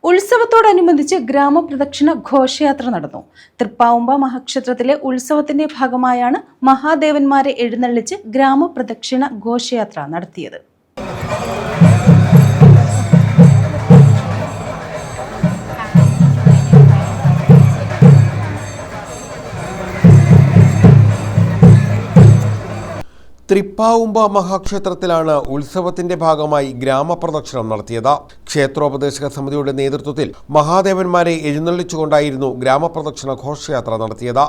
ഉത്സവത്തോടനുബന്ധിച്ച് ഗ്രാമപ്രദക്ഷിണ ഘോഷയാത്ര നടന്നു. തൃപ്പാവുമ്പ മഹാക്ഷേത്രത്തിലെ ഉത്സവത്തിന്റെ ഭാഗമായാണ് മഹാദേവന്മാരെ എഴുന്നള്ളിച്ച് ഗ്രാമപ്രദക്ഷിണ ഘോഷയാത്ര നടത്തിയത്. തൃപ്പാവുമ്പ മഹാക്ഷേത്രത്തിലാണ് ഉത്സവത്തിന്റെ ഭാഗമായി ഗ്രാമപ്രദക്ഷിണം നടത്തിയത്. ക്ഷേത്രോപദേശക സമിതിയുടെ നേതൃത്വത്തിൽ മഹാദേവന്മാരെ എഴുന്നള്ളിച്ചുകൊണ്ടായിരുന്നു ഗ്രാമപ്രദക്ഷിണ ഘോഷയാത്ര നടത്തിയത്.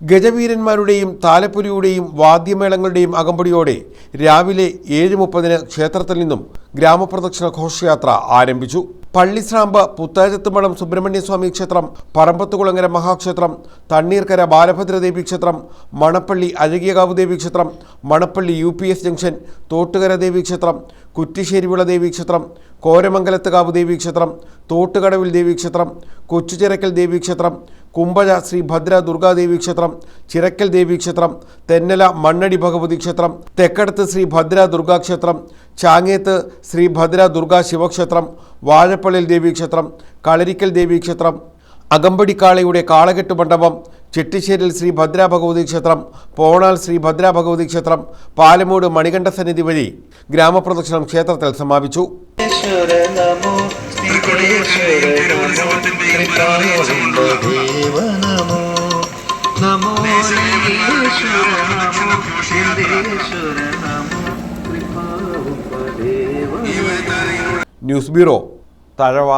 ഗജവീരന്മാരുടെയും താലപ്പൊലിയുടെയും വാദ്യമേളങ്ങളുടെയും അകമ്പടിയോടെ രാവിലെ 7:30 ക്ഷേത്രത്തിൽ നിന്നും ഗ്രാമപ്രദക്ഷിണ ഘോഷയാത്ര ആരംഭിച്ചു. പള്ളിസ്രാമ്പ്, പുത്താഴത്തുമണം സുബ്രഹ്മണ്യസ്വാമി ക്ഷേത്രം, പറമ്പത്തുകുളങ്ങര മഹാക്ഷേത്രം, തണ്ണീർക്കര ബാലഭദ്രദേവി ക്ഷേത്രം, മണപ്പള്ളി അഴകിയകാവ് ദേവി ക്ഷേത്രം, മണപ്പള്ളി UPS ജംഗ്ഷൻ, തോട്ടുകര ദേവി ക്ഷേത്രം, കുറ്റിശ്ശേരിവിള ദേവി ക്ഷേത്രം, കോരമംഗലത്തുകാവ് ദേവി ക്ഷേത്രം, തോട്ടുകടവിൽ ദേവി ക്ഷേത്രം, കൊച്ചുചിറക്കൽ ദേവി ക്ഷേത്രം, കുമ്പഴ ശ്രീ ഭദ്ര ദുർഗാദേവി ക്ഷേത്രം, ചിറക്കൽ ദേവി ക്ഷേത്രം, തെന്നല മണ്ണടി ഭഗവതി ക്ഷേത്രം, തെക്കടത്ത് ശ്രീ ഭദ്ര ദുർഗാക്ഷേത്രം, ചാങ്ങേത്ത് ശ്രീ ഭദ്ര ദുർഗാ ശിവക്ഷേത്രം, വാഴപ്പള്ളിൽ ദേവി ക്ഷേത്രം, കളരിക്കൽ ദേവി ക്ഷേത്രം, അകമ്പടിക്കാളയുടെ കാളകെട്ട് മണ്ഡപം, ചെട്ടിശ്ശേരിൽ ശ്രീ ഭദ്ര ഭഗവതി ക്ഷേത്രം, പോണാൽ ശ്രീ ഭദ്ര ഭഗവതി ക്ഷേത്രം, പാലമൂട് മണികണ്ഠ സന്നിധി വഴി ഗ്രാമപ്രദക്ഷിണം ക്ഷേത്രത്തിൽ സമാപിച്ചു. News bureau, Thazhava.